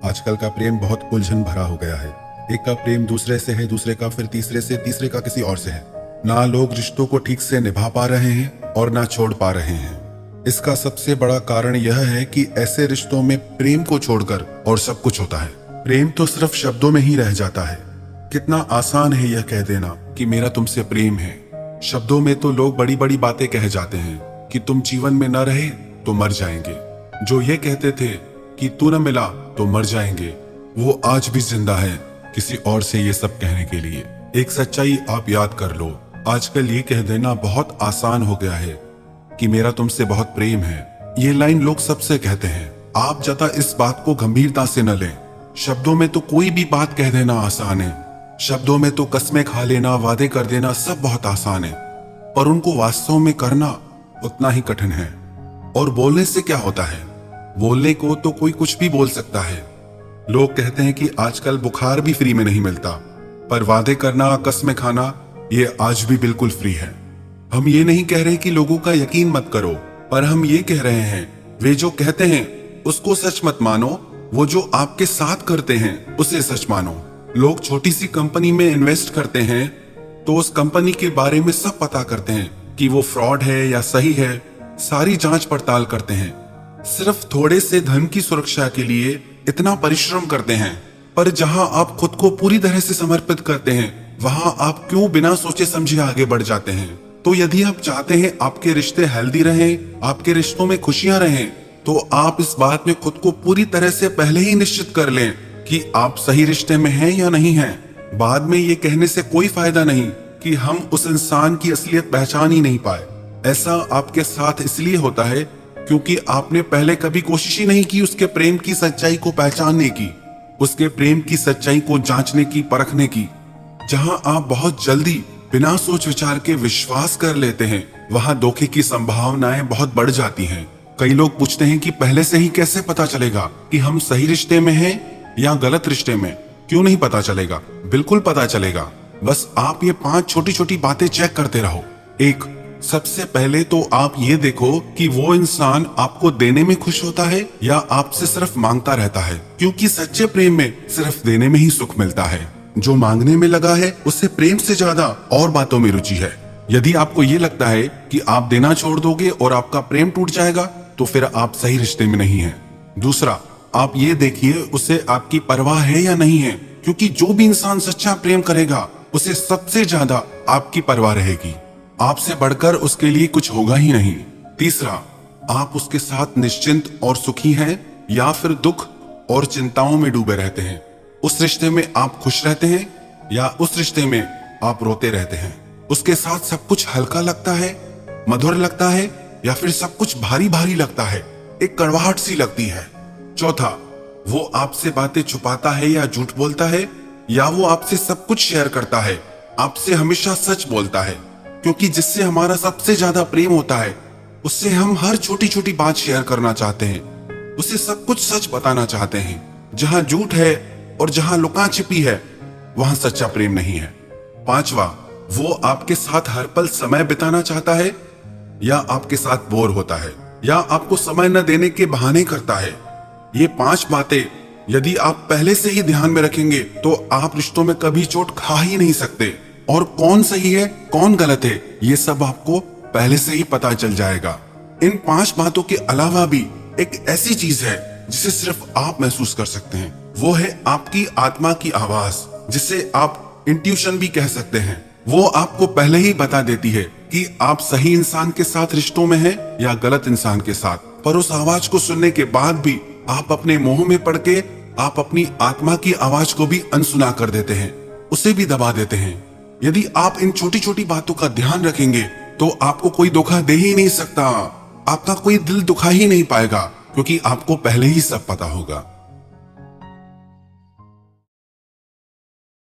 आजकल का प्रेम बहुत उलझन भरा हो गया है। एक का प्रेम दूसरे से है, दूसरे का फिर तीसरे से, तीसरे का किसी और से है। ना लोग रिश्तों को ठीक से निभा पा रहे हैं और ना छोड़ पा रहे हैं। इसका सबसे बड़ा कारण यह है कि ऐसे रिश्तों में प्रेम को छोड़कर और सब कुछ होता है। प्रेम तो सिर्फ शब्दों में ही रह जाता है। कितना आसान है यह कह देना कि मेरा तुमसे प्रेम है। शब्दों में तो लोग बड़ी बड़ी बातें कह जाते हैं कि तुम जीवन में न रहे तो मर जाएंगे। जो ये कहते थे कि तू न मिला तो मर जाएंगे, वो आज भी जिंदा है किसी और से ये सब कहने के लिए। एक सच्चाई आप याद कर लो, आजकल ये कह देना बहुत आसान हो गया है कि मेरा तुमसे बहुत प्रेम है। ये लाइन लोग सबसे कहते हैं। आप ज्यादा इस बात को गंभीरता से न लें। शब्दों में तो कोई भी बात कह देना आसान है। शब्दों में तो कस्में खा लेना, वादे कर देना सब बहुत आसान है, पर उनको वास्तव में करना उतना ही कठिन है। और बोलने से क्या होता है? बोलने को तो कोई कुछ भी बोल सकता है। लोग कहते हैं कि आजकल बुखार भी फ्री में नहीं मिलता, पर वादे करना, कस्में खाना ये आज भी बिल्कुल फ्री है। हम ये नहीं कह रहे कि लोगों का यकीन मत करो, पर हम ये कह रहे हैं वे जो कहते हैं उसको सच मत मानो, वो जो आपके साथ करते हैं उसे सच मानो। लोग छोटी सी कंपनी में इन्वेस्ट करते हैं तो उस कंपनी के बारे में सब पता करते हैं कि वो फ्रॉड है या सही है। सारी जांच पड़ताल करते हैं। सिर्फ थोड़े से धन की सुरक्षा के लिए इतना परिश्रम करते हैं। पर जहां आप खुद को पूरी तरह से समर्पित करते हैं, वहां आप क्यों बिना सोचे समझे आगे बढ़ जाते हैं? तो यदि आप चाहते हैं आपके रिश्ते हेल्दी रहें, आपके रिश्तों में खुशियां रहें, तो आप इस बात में खुद को पूरी तरह से पहले ही निश्चित कर लें कि आप सही रिश्ते में हैं या नहीं हैं। बाद में ये कहने से कोई फायदा नहीं कि हम उस इंसान की असलियत पहचान ही नहीं पाए। ऐसा आपके साथ इसलिए होता है क्योंकि आपने पहले कभी कोशिश ही नहीं की उसके प्रेम की सच्चाई को पहचानने की, उसके प्रेम की सच्चाई को जांचने की, परखने की। जहां आप बहुत जल्दी बिना सोच विचार के विश्वास कर लेते हैं, वहां धोखे की संभावनाएं बहुत बढ़ जाती हैं। कई लोग पूछते हैं कि पहले से ही कैसे पता चलेगा कि हम सही रिश्ते में हैं या गलत रिश्ते में? क्यों नहीं पता चलेगा? बिल्कुल पता चलेगा। बस आप ये 5 छोटी छोटी बातें चेक करते रहो। एक, सबसे पहले तो आप ये देखो कि वो इंसान आपको देने में खुश होता है या आपसे सिर्फ मांगता रहता है, क्योंकि सच्चे प्रेम में सिर्फ देने में ही सुख मिलता है। जो मांगने में लगा है उससे प्रेम से ज्यादा और बातों में रुचि है। यदि आपको ये लगता है कि आप देना छोड़ दोगे और आपका प्रेम टूट जाएगा, तो फिर आप सही रिश्ते में नहीं हैं। दूसरा, आप ये देखिए उसे आपकी परवाह है या नहीं है, क्योंकि जो भी इंसान सच्चा प्रेम करेगा उसे सबसे ज्यादा आपकी परवाह रहेगी। आपसे बढ़कर उसके लिए कुछ होगा ही नहीं। तीसरा, आप उसके साथ निश्चिंत और सुखी हैं या फिर दुख और चिंताओं में डूबे रहते हैं? उस रिश्ते में आप खुश रहते हैं या उस रिश्ते में आप रोते रहते हैं? उसके साथ सब कुछ हल्का लगता है, मधुर लगता है, या फिर सब कुछ भारी भारी लगता है, एक कड़वाहट सी लगती है? चौथा, वो आपसे बातें छुपाता है या झूठ बोलता है, या वो आपसे सब कुछ शेयर करता है, आपसे हमेशा सच बोलता है? क्योंकि जिससे हमारा सबसे ज्यादा प्रेम होता है उससे हम हर छोटी छोटी बात शेयर करना चाहते हैं, उसे सब कुछ सच बताना चाहते हैं। जहां झूठ है और जहां लुका छिपी है, वहां सच्चा प्रेम नहीं है। पांचवा, वो आपके साथ हर पल समय बिताना चाहता है या आपके साथ बोर होता है या आपको समय न देने के बहाने करता है? ये 5 बातें यदि आप पहले से ही ध्यान में रखेंगे तो आप रिश्तों में कभी चोट खा ही नहीं सकते। और कौन सही है, कौन गलत है, ये सब आपको पहले से ही पता चल जाएगा। इन 5 बातों के अलावा भी एक ऐसी चीज है जिसे सिर्फ आप महसूस कर सकते हैं। वो है आपकी आत्मा की आवाज, जिसे आप इंट्यूशन भी कह सकते हैं। वो आपको पहले ही बता देती है कि आप सही इंसान के साथ रिश्तों में हैं या गलत इंसान के साथ। पर उस आवाज को सुनने के बाद भी आप अपने मोह में पड़ के आप अपनी आत्मा की आवाज को भी अनसुना कर देते हैं, उसे भी दबा देते हैं। यदि आप इन छोटी छोटी बातों का ध्यान रखेंगे तो आपको कोई धोखा दे ही नहीं सकता, आपका कोई दिल दुखा ही नहीं पाएगा, क्योंकि आपको पहले ही सब पता होगा।